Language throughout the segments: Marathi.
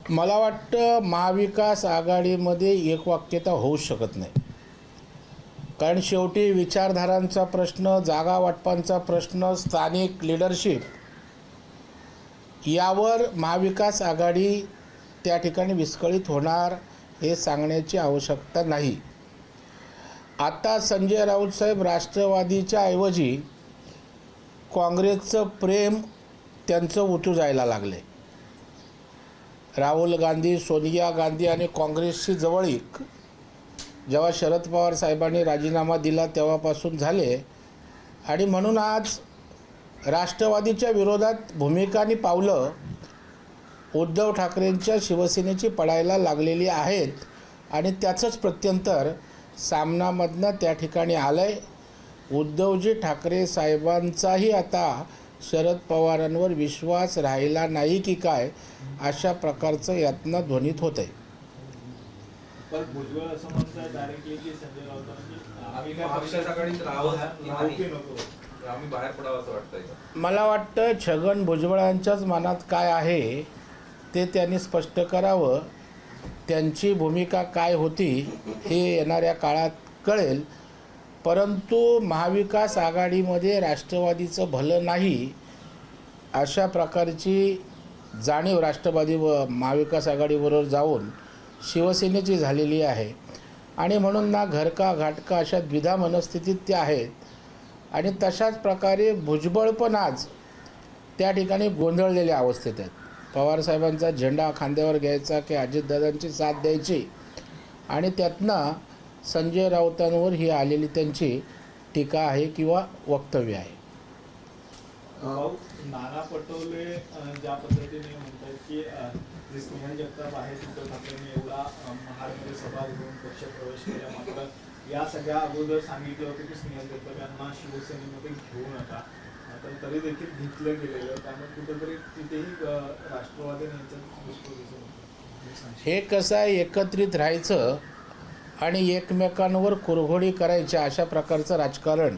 मला वाटतं महाविकास आघाडीमध्ये एकवाक्यता होऊ शकत नाही. कारण शेवटी विचारधारांचा प्रश्न, जागा वाटपांचा प्रश्न, स्थानिक लीडरशिप यावर महाविकास आघाडी त्या ठिकाणी विस्कळीत होणार हे सांगण्याची आवश्यकता नाही. आता संजय राऊत साहेब राष्ट्रवादीच्या ऐवजी काँग्रेसचं प्रेम त्यांचं उतू जायला लागले. राहुल गांधी, सोनिया गांधी आणि काँग्रेसची जवळीक जेव्हा शरद पवार साहेबांनी राजीनामा दिला तेव्हापासून झाले आणि म्हणून आज राष्ट्रवादीच्या विरोधात भूमिका आणि पावलं उद्धव ठाकरेंच्या शिवसेनेची पडायला लागलेली आहेत आणि त्याचंच प्रत्यंतर सामनामधनं त्या ठिकाणी आलं आहे. उद्धवजी ठाकरे साहेबांचाही आता शरद पवारांवर विश्वास राहिला नाही की काय, अशा प्रकारचं यातनं ध्वनित होत आहे. पण भुजबळ असं म्हणतात डायरेक्टली की संजय राऊतांनी आम्ही पक्षाच्या आघाडीत आम्ही बाहेर पडावं असं वाटतंय. मला वाटतं छगन भुजबळांच्याच मनात काय आहे ते त्यांनी स्पष्ट करावं. त्यांची भूमिका काय होती हे येणाऱ्या काळात कळेल. परंतु महाविकास आघाडीमध्ये राष्ट्रवादीचं भलं नाही अशा प्रकारची जाणीव राष्ट्रवादी व महाविकास आघाडीबरोबर जाऊन शिवसेनेची झालेली आहे आणि म्हणून ना घरका घाटका अशा द्विधा मनस्थितीत ते आहेत. आणि तशाच प्रकारे भुजबळ पण आज त्या ठिकाणी गोंधळलेल्या अवस्थेत आहेत. पवारसाहेबांचा झेंडा खांद्यावर घ्यायचा की अजितदादांची साथ द्यायची आणि त्यातनं संजय राऊतांवर ही आलेली त्यांची टीका आहे किंवा वक्तव्य आहे. नाना पटोले ज्या पद्धतीने म्हणतात की जे स्नेहल जगताप आहे, उद्धव ठाकरेंनी एवढा महाडमध्ये सभा घेऊन पक्ष प्रवेश केला, मात्र या सगळ्या अगोदर सांगितलं होतं की स्नेहल जगताप यांना शिवसेनेमध्ये घेऊ नका, तर तरी देखील घेतलं गेलेलं. त्यामुळे कुठेतरी तिथेही राष्ट्रवादी हे कसं आहे, एकत्रित राहायचं आणि एकमेकांवर कुरघोडी करायच्या अशा प्रकारचं राजकारण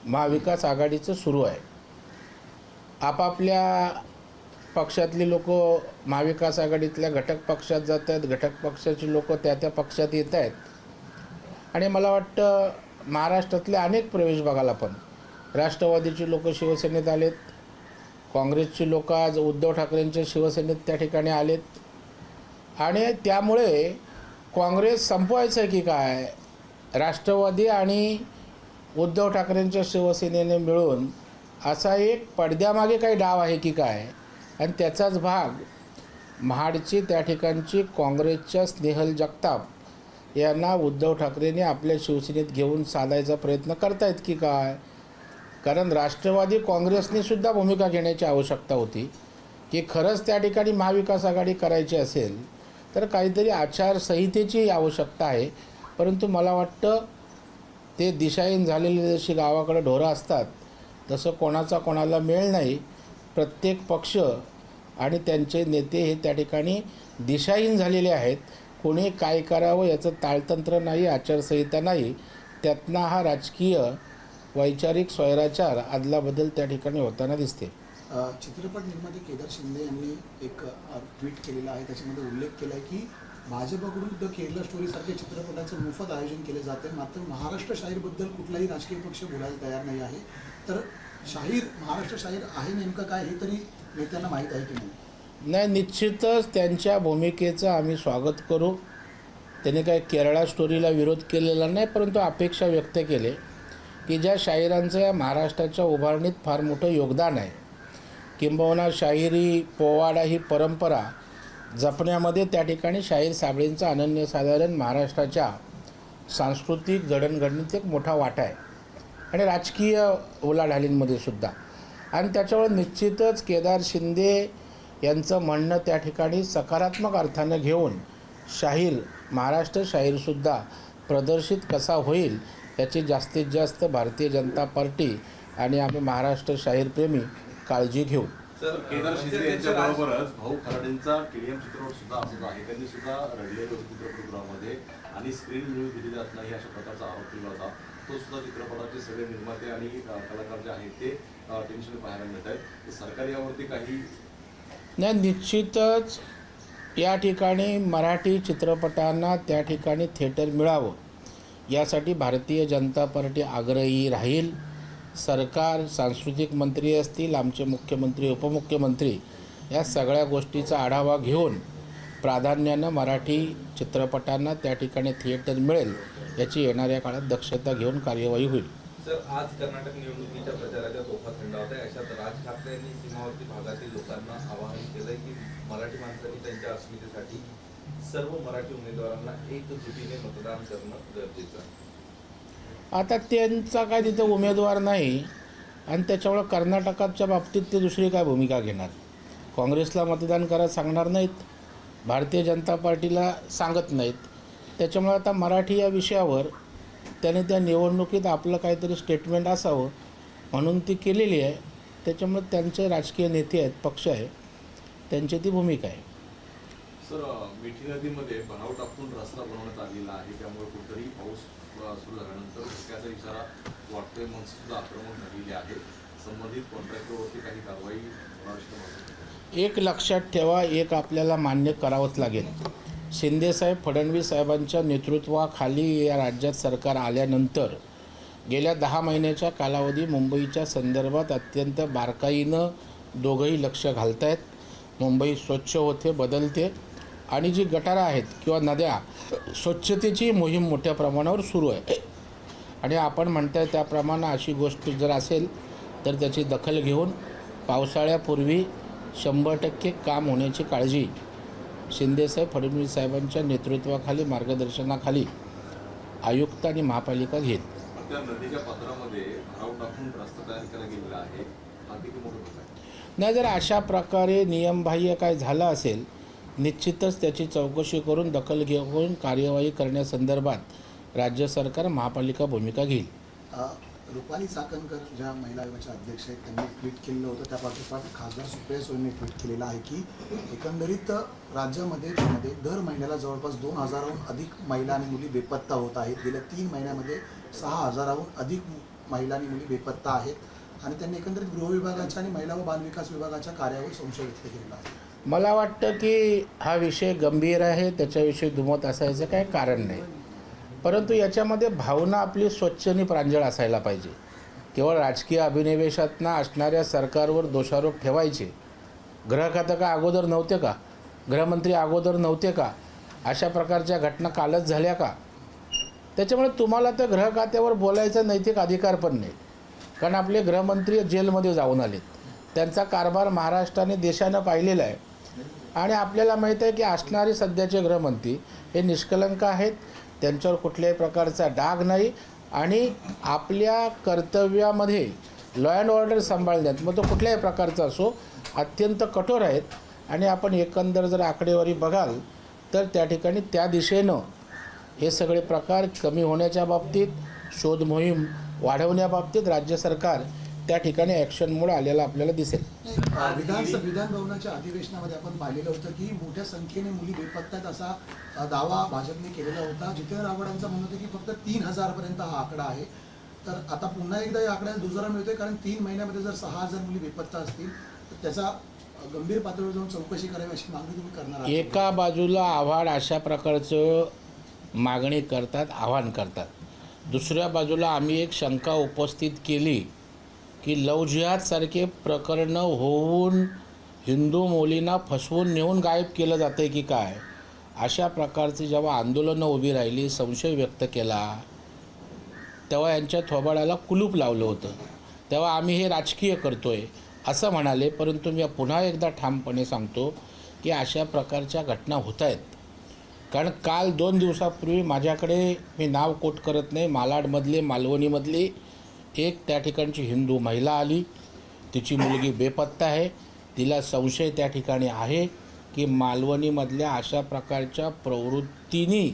महाविकास आघाडीचं सुरू आहे. आपापल्या पक्षातली लोक महाविकास आघाडीतल्या घटक पक्षात जात आहेत, घटक पक्षाची लोक त्या त्या पक्षात येत आहेत. आणि मला वाटतं महाराष्ट्रातले अनेक प्रवेश बघायला पण राष्ट्रवादीची लोक शिवसेनेत आलेत, काँग्रेसची लोक आज उद्धव ठाकरेंच्या शिवसेनेत त्या ठिकाणी आलेत. आणि त्यामुळे काँग्रेस संपवायचं आहे की काय, राष्ट्रवादी आणि उद्धव ठाकरेंच्या शिवसेनेने मिळून असा एक पडद्यामागे काही डाव आहे की काय, आणि त्याचाच भाग महाडची त्या ठिकाणची काँग्रेसच्या स्नेहल जगताप यांना उद्धव ठाकरेंनी आपल्या शिवसेनेत घेऊन साधायचा प्रयत्न करतायत की काय. कारण राष्ट्रवादी काँग्रेसने सुद्धा भूमिका घेण्याची आवश्यकता होती की खरंच त्या ठिकाणी महाविकास आघाडी करायची असेल तर काहीतरी आचारसंहितेची आवश्यकता आहे. परंतु मला वाटतं ते दिशाहीन झालेले जशी गावाकडे ढोरं असतात तसं कोणाचा कोणाला मेळ नाही. प्रत्येक पक्ष आणि त्यांचे नेते हे त्या ठिकाणी दिशाहीन झालेले आहेत. कोणी काय करावं याचं ताळतंत्र नाही, आचारसंहिता नाही. त्यातनं हा राजकीय वैचारिक स्वैराचार अदलाबदल त्या ठिकाणी होताना दिसते. चित्रपट निर्माते केदार शिंदे यांनी एक ट्विट केलेला आहे, त्याच्यामध्ये उल्लेख केला आहे की भाजपकडून द केरला स्टोरीसारख्या चित्रपटाचं मोफत आयोजन केले जाते, मात्र महाराष्ट्र शाहीरबद्दल कुठलाही राजकीय पक्ष बोलायला तयार नाही आहे. तर शाहीर, महाराष्ट्र शाहीर आहे नेमकं काय हे तरी नेत्यांना माहीत आहे की नाही? नाही, निश्चितच त्यांच्या भूमिकेचं आम्ही स्वागत करू. त्यांनी काय केरळा स्टोरीला विरोध केलेला नाही, परंतु अपेक्षा व्यक्त केले की ज्या शाहिरांचं या महाराष्ट्राच्या उभारणीत फार मोठं योगदान आहे, किंबहुना शाहिरी पोवाडा ही परंपरा जपण्यामध्ये त्या ठिकाणी शाहीर साबळेंचा अनन्यसाधारण महाराष्ट्राच्या सांस्कृतिक जडणघडणीत एक मोठा वाटा आहे आणि राजकीय उलाढालींमध्ये सुद्धा. आणि त्याच्यावर निश्चितच केदार शिंदे यांचं म्हणणं त्या ठिकाणी सकारात्मक अर्थानं घेऊन शाहीर, महाराष्ट्र शाहीरसुद्धा प्रदर्शित कसा होईल याची जास्तीत जास्त भारतीय जनता पार्टी आणि आम्ही महाराष्ट्र शाहीरप्रेमी काळजी घेऊ. सर, केदार शिंदे यांच्याबरोबरच भाऊ खराडेंचा केडीएम चित्रपट सुद्धा असंच आहे. त्यांनी सुद्धा रडले चित्रपटगृहामध्ये आणि स्क्रीन मिळू दिली जात नाही अशा प्रकारचा आरोप केला होता. तो सुद्धा चित्रपटाचे सगळे निर्माते आणि कलाकार जे आहेत ते टेन्शन पाहायला मिळत आहेत. सरकार यावरती काही नाही, निश्चितच या ठिकाणी मराठी चित्रपटांना त्या ठिकाणी थिएटर मिळावं यासाठी भारतीय जनता पार्टी आग्रही राहील. सरकार, सांस्कृतिक मंत्री असतील, आमचे मुख्यमंत्री, उपमुख्यमंत्री या सगळ्या गोष्टीचा आढावा घेऊन प्राधान्यानं मराठी चित्रपटांना त्या ठिकाणी थिएटर मिळेल याची येणाऱ्या काळात दक्षता घेऊन कार्यवाही होईल. सर, आज कर्नाटक निवडणुकीच्या प्रचाराच्या तोफा थंडावत आहे. अशात राज ठाकरे यांनी सीमावर्ती भागातील लोकांना आवाहन केलंय की मराठी माणसांनी त्यांच्या अस्मितेसाठी सर्व मराठी उमेदवारांना एकजुटीने मतदान करणं गरजेचं आहे. आता त्यांचा काय तिथं उमेदवार नाही आणि त्याच्यामुळं कर्नाटकाच्या बाबतीत ते दुसरी काय भूमिका घेणार. काँग्रेसला मतदान करायला सांगणार नाहीत, भारतीय जनता पार्टीला सांगत नाहीत. त्याच्यामुळे आता मराठी या विषयावर त्याने त्या निवडणुकीत आपलं काहीतरी स्टेटमेंट असावं म्हणून ती केलेली आहे. त्याच्यामुळे त्यांचे राजकीय नेते आहेत, पक्ष आहे, त्यांची ती भूमिका आहे. सर, मिठी नदीमध्ये बनाव टाकून रस्ता बनवण्यात आलेला आहे, त्यामुळे कुठेतरी पाऊस सुरू झाल्यानंतर धोक्याचा इशारा वाटतोय. मनसेसुद्धा आक्रमक झालेली आहे. संबंधित कॉन्ट्रॅक्टरवरती काही कारवाई होणार. एक लक्षात ठेवा, एक आपल्याला मान्य करावंच लागेल. शिंदेसाहेब, फडणवीस साहेबांच्या नेतृत्वाखाली या राज्यात सरकार आल्यानंतर गेल्या 10 महिन्याच्या कालावधी मुंबईच्या संदर्भात अत्यंत बारकाईनं दोघंही लक्ष घालत आहेत. मुंबई स्वच्छ होते, बदलते आणि जी गटारं आहेत किंवा नद्या, स्वच्छतेची मोहीम मोठ्या प्रमाणावर सुरू आहे. आणि आपण म्हणताय त्याप्रमाणे अशी गोष्ट जर असेल तर त्याची दखल घेऊन पावसाळ्यापूर्वी 100% काम होण्याची काळजी शिंदेसाहेब, फडणवीस साहेबांच्या नेतृत्वाखाली, मार्गदर्शनाखाली आयुक्त आणि महापालिका घेत. त्या नदीच्या पात्रामध्ये भराव टाकून रस्ता तयार केला गेलेला आहे. हा किती मोठा धोका आहे? नाही, जर अशा प्रकारे नियमबाह्य काय झालं असेल निश्चितच त्याची चौकशी करून दखल घेऊन कार्यवाही करण्यासंदर्भात राज्य सरकार, महापालिका भूमिका घेईल. रुपाली चाकणकर ज्या महिला आयोगाच्या अध्यक्ष आहेत त्यांनी ट्विट केलेलं होतं. त्या पाठोपाठ खासदार सुप्रिया सुळेंनी ट्विट केलेलं आहे की एकंदरीत राज्यामध्ये दर महिन्याला जवळपास 2000हून अधिक महिला आणि मुली बेपत्ता होत आहेत. गेल्या 3 महिन्यामध्ये 6000हून अधिक महिला आणि मुली बेपत्ता आहेत आणि त्यांनी एकंदरीत गृह विभागाच्या आणि महिला व बालविकास विभागाच्या कार्यावर संशय व्यक्त केलेला आहे. मला वाटतं की हा विषय गंभीर आहे, त्याच्याविषयी दुमत असायचं काय कारण नाही. परंतु याच्यामध्ये भावना आपली स्वच्छ आणि प्रांजळ असायला पाहिजे. केवळ राजकीय अभिनिवेशातनं असणाऱ्या सरकारवर दोषारोप ठेवायचे. गृह खातं का अगोदर नव्हते का? गृहमंत्री अगोदर नव्हते का? अशा प्रकारच्या घटना कालच झाल्या का? त्याच्यामुळे तुम्हाला त्या गृह खात्यावर बोलायचा नैतिक अधिकार पण नाही, कारण आपले गृहमंत्री जेलमध्ये जाऊन आलेत. त्यांचा कारभार महाराष्ट्राने, देशानं पाहिलेला आहे आणि आपल्याला माहीत आहे की असणारे सध्याचे गृहमंत्री हे निष्कलंक आहेत. त्यांच्यावर कुठल्याही प्रकारचा डाग नाही आणि आपल्या कर्तव्यामध्ये लॉ अँड ऑर्डर सांभाळण्यात, मग तो कुठल्याही प्रकारचा असो, अत्यंत कठोर आहेत. आणि आपण एकंदर जर आकडेवारी बघाल तर त्या ठिकाणी त्या दिशेनं हे सगळे प्रकार कमी होण्याच्या बाबतीत, शोध मोहीम वाढवण्याबाबतीत राज्य सरकार त्या ठिकाणी ॲक्शनमुळे आलेलं आपल्याला दिसेल. विधान भवनाच्या अधिवेशनामध्ये आपण पाहिलेलं होतं की मोठ्या संख्येने मुली बेपत्ता आहेत असा दावा भाजपने केलेला होता. जितेंद्र आव्हाडांचं म्हणणं होतं की फक्त 3000पर्यंत हा आकडा आहे. तर आता पुन्हा एकदा या आकड्याला दुजोरा मिळतोय, कारण 3 महिन्यामध्ये जर 6000 मुली बेपत्ता असतील तर त्याचा गंभीर पातळीवर जाऊन चौकशी करावी अशी मागणी तुम्ही करणार आहात. एका बाजूला आव्हाड अशा प्रकारचं मागणी करतात, आव्हान करतात. दुसऱ्या बाजूला आम्ही एक शंका उपस्थित केली की लव जिहादसारखे प्रकरणं होऊन हिंदू मुलींना फसवून नेऊन गायब केलं जातं की काय. अशा प्रकारची जेव्हा आंदोलनं उभी राहिली, संशय व्यक्त केला, तेव्हा यांच्या थोबाडाला कुलूप लावलं होतं. तेव्हा आम्ही हे राजकीय करतोय असं म्हणाले. परंतु मी पुन्हा एकदा ठामपणे सांगतो की अशा प्रकारच्या घटना होत आहेत. कारण काल 2 दिवसापूर्वी माझ्याकडे, मी नाव कोट करत नाही, मालाडमधली, मालवणीमधली एक त्या ठिकाणची हिंदू महिला आली. तिची मुलगी बेपत्ता आहे. तिला संशय त्या ठिकाणी आहे की मालवणीमधल्या अशा प्रकारच्या प्रवृत्तींनी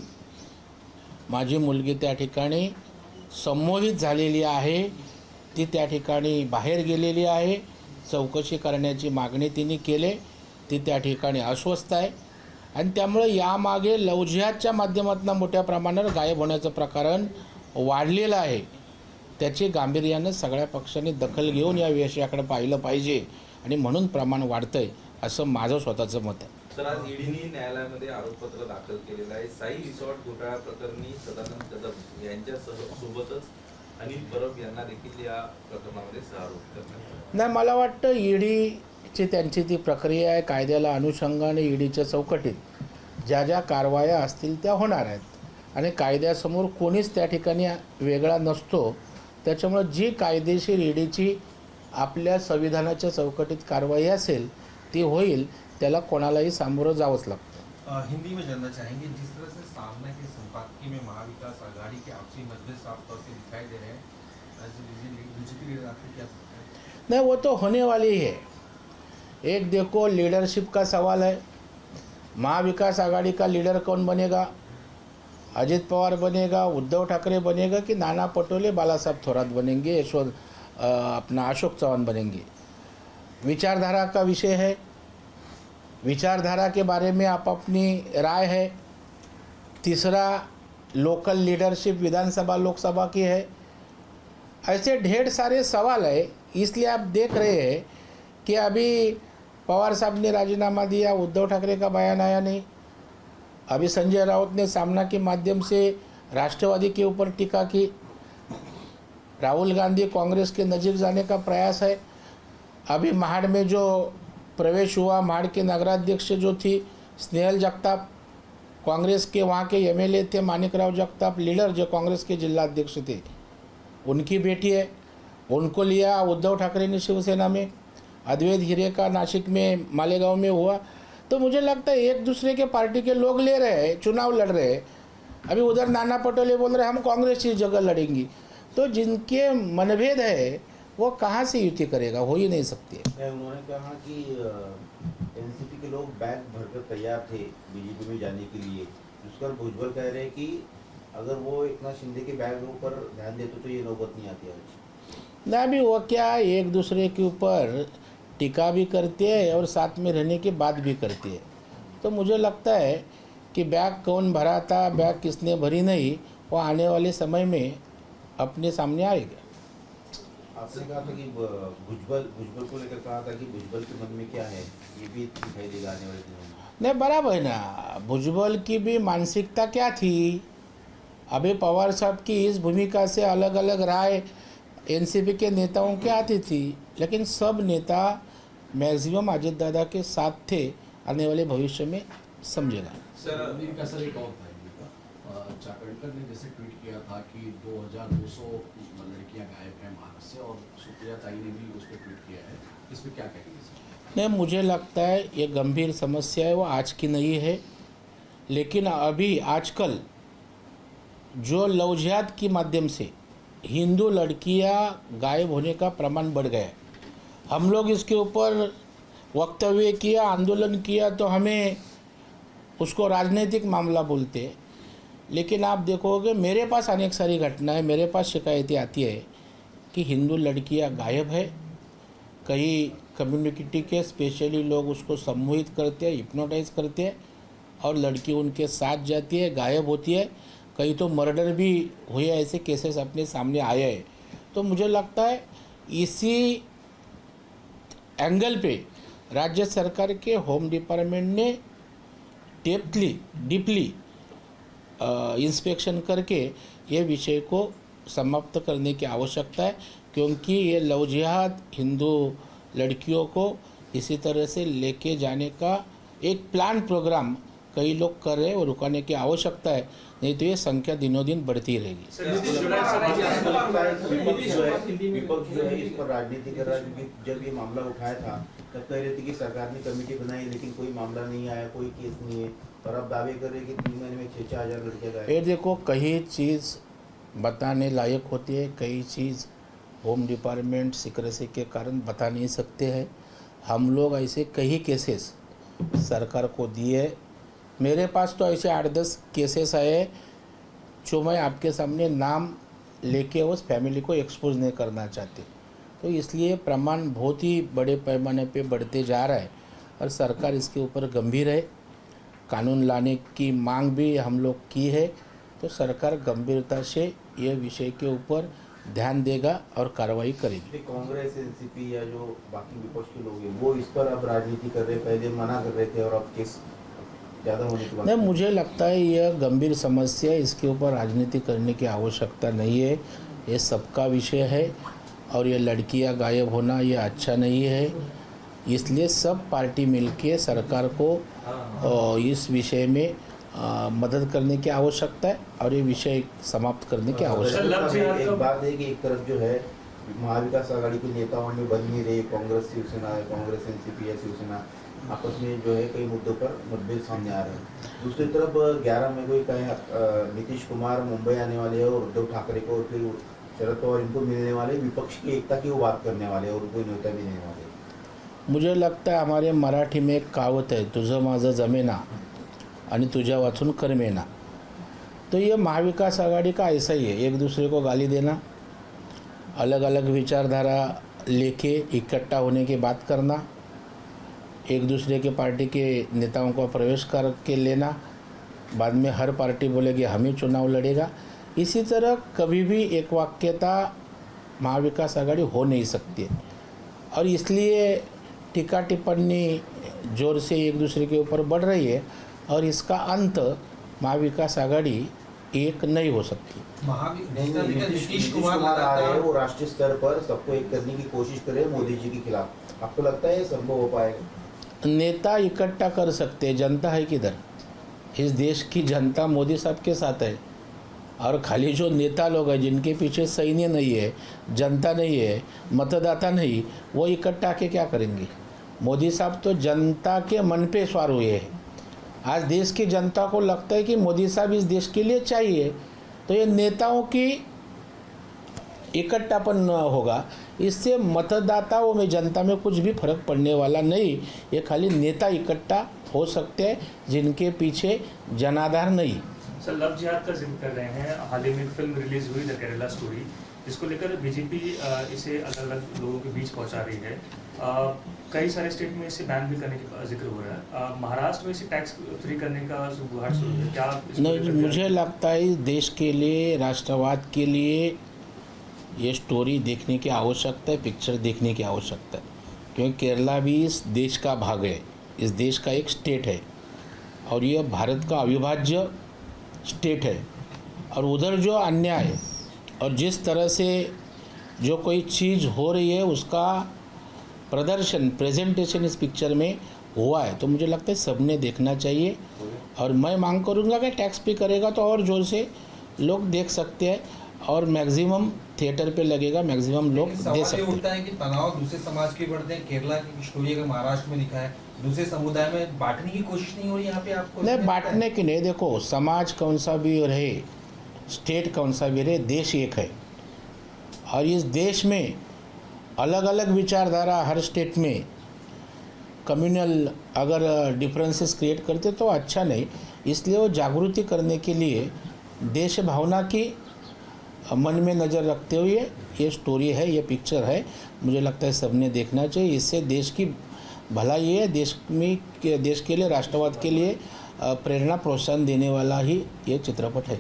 माझी मुलगी त्या ठिकाणी संमोहित झालेली आहे. ती त्या ठिकाणी बाहेर गेलेली आहे. चौकशी करण्याची मागणी तिने केली. ती त्या ठिकाणी अस्वस्थ आहे आणि त्यामुळे यामागे लव जिहादच्या माध्यमातून मोठ्या प्रमाणावर गायब होण्याचं प्रकरण वाढलेलं आहे. त्याची गांभीर्यानं सगळ्या पक्षांनी दखल घेऊन या विषयाकडे पाहिलं पाहिजे आणि म्हणून प्रमाण वाढतं आहे असं माझं स्वतःचं मत आहे. तर आज ईडीने न्यायालयामध्ये आरोपपत्र दाखल केलेलं आहे. साई रिसॉर्ट घोटाळा प्रकरणी सदानंद कदम यांच्या सोबतच अनिल परब यांना देखील या प्रकरणामध्ये सहआरोपी करण्यात आले. नाही, मला वाटतं ईडीची त्यांची ती प्रक्रिया आहे. कायद्याला अनुषंगाने ईडीच्या चौकटीत ज्या ज्या कारवाया असतील त्या होणार आहेत आणि कायद्यासमोर कोणीच त्या ठिकाणी वेगळा नसतो. त्याच्यामुळं जी कायदेशीर ईडीची आपल्या संविधानाच्या चौकटीत कारवाई असेल ती होईल. त्याला कोणालाही सामोरं जावंच लागतं. हिंदी में जानना चाहेंगे, जिस तरह से सामने के संपादकीय में महाविकास आघाड़ी के आपसी मतभेद साफ तौर पे दिखाई दे रहे हैं, बीजेपी लीडर आपको क्या लगता है? नहीं, वो तो होने वाली ही है. एक देखो लीडरशिप का सवाल है. महाविकास आघाड़ी का लीडर कौन बनेगा? अजित पवार बनेगा, उद्धव ठाकरे बनेगा कि नाना पटोले, बाला साहब थोरात बनेंगे, अपना अशोक चौहान बनेंगे? विचारधारा का विषय है. विचारधारा के बारे में आप अपनी राय है. तीसरा लोकल लीडरशिप विधानसभा लोकसभा की है. ऐसे ढेर सारे सवाल है. इसलिए आप देख रहे हैं कि अभी पवार साहब ने राजीनामा दिया, उद्धव ठाकरे का बयान आया नहीं. अभी संजय राउत ने सामना के माध्यम से राष्ट्रवादी के ऊपर टीका की. राहुल गांधी कांग्रेस के नज़दीक जाने का प्रयास है. अभी महाड़ में जो प्रवेश हुआ, महाड़ के नगराध्यक्ष जो थी स्नेहल जगताप, कांग्रेस के वहाँ के एमएलए थे मानिकराव जगताप, लीडर जो कांग्रेस के जिलाध्यक्ष थे, उनकी बेटी है. उनको लिया उद्धव ठाकरे ने शिवसेना में. अद्वैत हीरे का नासिक में मालेगांव में हुआ. तो मुझे लगता है एक दूसरे के पार्टी के लोग ले रहे हैं, चुनाव लड़ रहे हैं. अभी उधर नाना पटोले बोल रहे हैं हम कांग्रेस की जगह लड़ेंगी. तो जिनके मनभेद है वो कहाँ से युति करेगा? हो ही नहीं सकती है. उन्होंने कहा कि एनसीपी के लोग बैग भरकर तैयार थे बीजेपी में जाने के लिए. उस पर भुजबल कह रहे हैं कि अगर वो एकनाथ शिंदे के बैग पर ध्यान देते तो ये नौबत नहीं आती आज. ना भी वो क्या एक दूसरे के ऊपर टीका भी करते हैं और साथ में रहने की बात भी करते हैं. तो मुझे लगता है कि बैग कौन भरा था, बैग किसने भरी नहीं, वो आने वाले समय में अपने सामने आएगा. आपने कहा था कि भुजबल को लेकर कहा था कि भुजबल के मन में क्या है ये भी दिखाई देगा आने वाले दिनों में. नहीं, बराबर है ना. भुजबल की भी मानसिकता क्या थी. अभी पवार साहब की इस भूमिका से अलग अलग राय एनसीपी के नेताओं की आती थी, लेकिन सब नेता मैक्सिमम अजित दादा के साथ थे. आने वाले भविष्य में समझेगा. सर का सर एक और था चाकणकर ने जैसे ट्वीट किया था कि 2200 लड़कियां गायब हैं महाराष्ट्र से, और सुप्रिया ताई ने भी उस पर ट्वीट किया है. इस पर क्या कहेंगे सर? नहीं, मुझे लगता है ये गंभीर समस्या है. वो आज की नहीं है, लेकिन अभी आजकल जो लव जिहाद के माध्यम से हिंदू लड़कियां गायब होने का प्रमाण बढ़ गया है. हम लोग इसके ऊपर वक्तव्य किया, आंदोलन किया तो हमें उसको राजनीतिक मामला बोलते हैं. लेकिन आप देखोगे मेरे पास अनेक सारी घटनाएं, मेरे पास शिकायतें आती है कि हिंदू लड़कियां गायब है. कई कम्युनिटी के स्पेशली लोग उसको सम्मोहित करते हैं, हिप्नोटाइज करते हैं और लड़की उनके साथ जाती है, गायब होती है. कई तो मर्डर भी हुए, ऐसे केसेस अपने सामने आए हैं. तो मुझे लगता है इसी एंगल पे राज्य सरकार के होम डिपार्टमेंट ने डीपली इंस्पेक्शन करके ये विषय को समाप्त करने की आवश्यकता है. क्योंकि ये लव जिहाद हिंदू लड़कियों को इसी तरह से लेके जाने का एक प्लान प्रोग्राम कई लोग कर रहे हैं, और रुकाने की आवश्यकता है. नहीं तो ये संख्या दिनों दिन बढ़ती रहेगी. विपक्ष जो है इस पर राजनीति कर रहा है, क्योंकि जब ये मामला उठाया था तब कह रहे थे कि सरकार ने कमेटी बनाई लेकिन कोई मामला नहीं आया, कोई केस नहीं है. और अब दावे कर रहे हैं कि 3 महीने में 6-6 हज़ार लड़कियां गायब. ये देखो, कई चीज़ बताने लायक होती है, कई चीज़ होम डिपार्टमेंट सिक्रेसी के कारण बता नहीं सकते हैं. हम लोग ऐसे कई केसेस सरकार को दिए. मेरे पास तो ऐसे 8-10 केसेस आए जो मैं आपके सामने नाम लेके उस फैमिली को एक्सपोज नहीं करना चाहते. तो इसलिए प्रमाण बहुत ही बड़े पैमाने पे बढ़ते जा रहा है और सरकार इसके ऊपर गंभीर है. कानून लाने की मांग भी हम लोग की है. तो सरकार गंभीरता से ये विषय के ऊपर ध्यान देगा और कार्रवाई करेगी। कि कांग्रेस एनसीपी या जो बाकी विपक्ष के लोग हैं वो इस पर अब राजनीति कर रहे, पहले मना कर रहे थे और अब केस ज़्यादा होने के बाद नहीं, मुझे लगता है यह गंभीर समस्या है, इसके ऊपर राजनीति करने की आवश्यकता नहीं है। ये सबका विषय है और ये लड़कियां गायब होना ये अच्छा नहीं है। इसलिए सब पार्टी मिलके सरकार को इस विषय में मदद करने की आवश्यकता है और ये विषय समाप्त करने की आवश्यकता है। एक बात है कि एक तरफ जो है महाविकास आघाड़ी के नेताओं में बन नहीं रहे, कांग्रेस शिवसेना, कांग्रेस एनसीपी या शिवसेना आपस में जो है कई मुद्दों पर मतभेद सामने आ रहे हैं। दूसरी तरफ 11 मई को कहीं नीतीश कुमार मुंबई आने वाले हैं और उद्धव ठाकरे को और फिर शरद पवार इनको मिलने वाले, विपक्ष की एकता की वो बात करने वाले और उनको न्योता भी देने वाले। मुझे लगता है हमारे मराठी में एक कहावत है, तुझं माझं जमेना आणि तुझ्या वाचून करमेना। तो ये महाविकास आघाड़ी का ऐसा ही है, एक दूसरे को गाली देना, अलग अलग विचारधारा लेके इकट्ठा होने की बात करना, एक दूसरे के पार्टी के नेताओं को प्रवेश करके लेना, बाद में हर पार्टी बोलेगी हम ही चुनाव लड़ेगा। इसी तरह कभी भी एक वाक्यता महाविकास आघाड़ी हो नहीं सकती है और इसलिए टीका टिप्पणी जोर से एक दूसरे के ऊपर बढ़ रही है और इसका अंत महाविकास आघाड़ी एक नहीं हो सकती। नीतीश कुमार आ रहे हैं, वो राष्ट्रीय स्तर पर सबको एक करने की कोशिश करे मोदी जी के खिलाफ। आपको लगता है ये संभव हो पाएगा? नेता इकट्ठा कर सकते हैं, जनता है किधर? इस देश की जनता मोदी साहब के साथ है और खाली जो नेता लोग हैं जिनके पीछे सैन्य नहीं है, जनता नहीं है, मतदाता नहीं, वो इकट्ठा के क्या करेंगे? मोदी साहब तो जनता के मन पे सवार हुए हैं। आज देश की जनता को लगता है कि मोदी साहब इस देश के लिए चाहिए, तो ये नेताओं की इकट्ठापन होगा, इससे मतदाताओं में, जनता में कुछ भी फर्क पड़ने वाला नहीं। ये खाली नेता इकट्ठा हो सकते हैं जिनके पीछे जनाधार नहीं। सर, लव जिहाद का जिक्र कर रहे हैं। हाल ही में एक फिल्म रिलीज हुई द केरला स्टोरी, जिसको लेकर बीजेपी इसे अलग अलग लोगों के बीच पहुंचा रही है। कई सारे स्टेट में इसे बैन भी करने का जिक्र हो रहा है। महाराष्ट्र में इसे टैक्स फ्री करने का गुहार शुरू है, क्या नहीं? मुझे लगता है इस देश के लिए, राष्ट्रवाद के लिए ये स्टोरी देखने की आवश्यकता है, पिक्चर देखने की आवश्यकता है, क्योंकि केरला भी इस देश का भाग है, इस देश का एक स्टेट है और यह भारत का अविभाज्य स्टेट है। और उधर जो अन्याय है और जिस तरह से जो कोई चीज़ हो रही है उसका प्रदर्शन, प्रेजेंटेशन इस पिक्चर में हुआ है, तो मुझे लगता है सबने देखना चाहिए। और मैं मांग करूँगा कि टैक्स पे करेगा तो और जोर से लोग देख सकते हैं और मैक्सिमम थिएटर पे लगेगा, मैक्सिमम लोग दे सकते हैं। उठता है कि तनाव दूसरे समाज के बढ़ते हैं। केरला की स्टोरी अगर महाराष्ट्र में दिखा है, दूसरे समुदाय में बांटने की कोशिश नहीं हो रही यहाँ पे आपको? नहीं, बांटने की नहीं। देखो, समाज कौन सा भी रहे, स्टेट कौन सा भी रहे, देश एक है और इस देश में अलग अलग विचारधारा हर स्टेट में कम्युनल अगर डिफरेंसेस क्रिएट करते तो अच्छा नहीं। इसलिए वो जागृति करने के लिए देश भावना की मन में नज़र रखते हुए ये स्टोरी है, ये पिक्चर है, मुझे लगता है सबने देखना चाहिए। इससे देश की भलाई है, देश के लिए, राष्ट्रवाद के लिए प्रेरणा, प्रोत्साहन देने वाला ही ये चित्रपट है।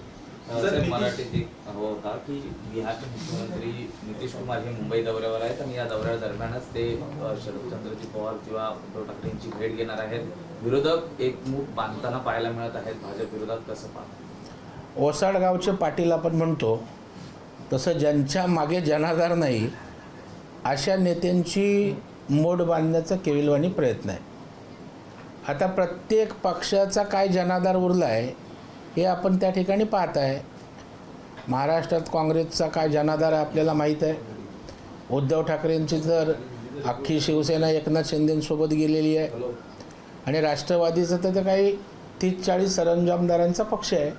सर, मराठीत एक हवा होता की बिहारचे मुख्यमंत्री नितीश कुमार हे मुंबई दौऱ्यावर आहेत आणि या दौऱ्यादरम्यानच ते शरदचंद्रजी पवार किंवा उद्धव ठाकरे यांची भेट घेणार आहेत। विरोधक एकमूठ बांधताना पाहायला मिळत आहेत, भाजप विरोधात कसं पाहता? ओसाड गावचे पाटील आपण म्हणतो तसं ज्यांच्या मागे जनाधार नाही अशा नेत्यांची मोड बांधण्याचा केविलवाणी प्रयत्न आहे। आता प्रत्येक पक्षाचा काय जनाधार उरला आहे हे आपण त्या ठिकाणी पाहत आहे। महाराष्ट्रात काँग्रेसचा काय जनाधार आहे आपल्याला माहीत आहे। उद्धव ठाकरेंची तर अख्खी शिवसेना एकनाथ शिंदेंसोबत गेलेली आहे आणि राष्ट्रवादीचं तर काही 30-40 सरंजामदारांचा पक्ष आहे।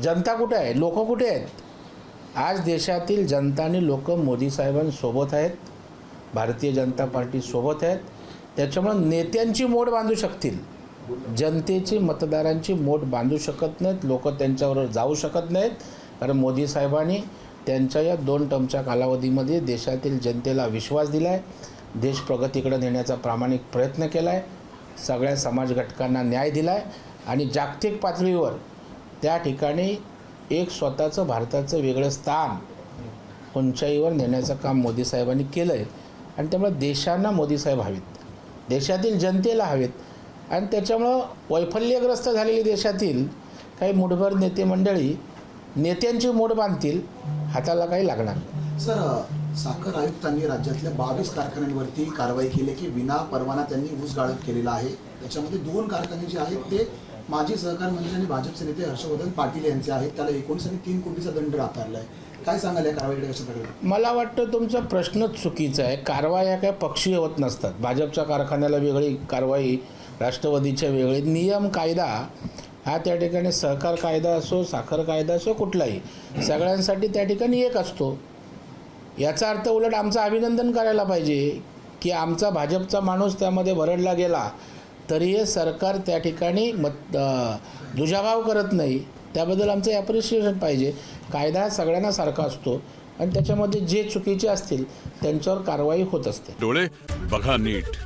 जनता कुठे आहे? लोक कुठे आहेत? आज देशातील जनता आणि लोक मोदी साहेबांसोबत आहेत, भारतीय जनता पार्टी सोबत आहेत। त्याच्यामुळे नेत्यांची मोड बांधू शकतील, जनतेची, मतदारांची मोड बांधू शकत नाहीत, लोक त्यांच्यावर जाऊ शकत नाहीत। कारण मोदी साहेबांनी त्यांच्या या 2 टर्मच्या कालावधीमध्ये देशातील जनतेला विश्वास दिला आहे, देश प्रगतीकडे नेण्याचा प्रामाणिक प्रयत्न केला आहे, सगळ्या समाज घटकांना न्याय दिला आहे आणि जागतिक पातळीवर त्या ठिकाणी एक स्वतःचं भारताचं वेगळं स्थान उंचाईवर नेण्याचं काम मोदी साहेबांनी केलं आहे. आणि त्यामुळे देशांना मोदी साहेब हवेत, देशातील जनतेला हवेत. आणि त्याच्यामुळं वैफल्यग्रस्त झालेली देशातील काही मुठभर नेते मंडळी नेत्यांची मोड बांधतील, हाताला काही लागणार नाही. सर, साखर आयुक्तांनी राज्यातल्या 22 कारखान्यांवरती कारवाई केली की विना परवाना त्यांनी ऊस गाळप केलेला आहे. त्याच्यामध्ये 2 कारखाने जे आहेत ते माजी सहकार मंत्री आणि भाजपचे नेते हर्षवर्धन पाटील यांचे आहेत. त्याला 3 कोटीचा दंड आकारला आहे. काय सांगाल या कारवाईकडे कशा प्रकारे? मला वाटतं तुमचा प्रश्नच चुकीचा आहे. कारवाया काय पक्षीय होत नसतात. भाजपच्या कारखान्याला वेगळी कारवाई, राष्ट्रवादीच्या वेगळी. नियम कायदा हा त्या ठिकाणी सहकार कायदा असो, साखर कायदा असो, कुठलाही सगळ्यांसाठी त्या ठिकाणी एक असतो. याचा अर्थ उलट आमचं अभिनंदन करायला पाहिजे की आमचा भाजपचा माणूस त्यामध्ये भरडला गेला तरी हे सरकार त्या ठिकाणी दुजाभाव करत नाही. त्याबद्दल आमचं ॲप्रिशिएशन पाहिजे. कायदा हा सगळ्यांना सारखा असतो आणि त्याच्यामध्ये जे चुकीचे असतील त्यांच्यावर कारवाई होत असते. डोळे बघा नीट.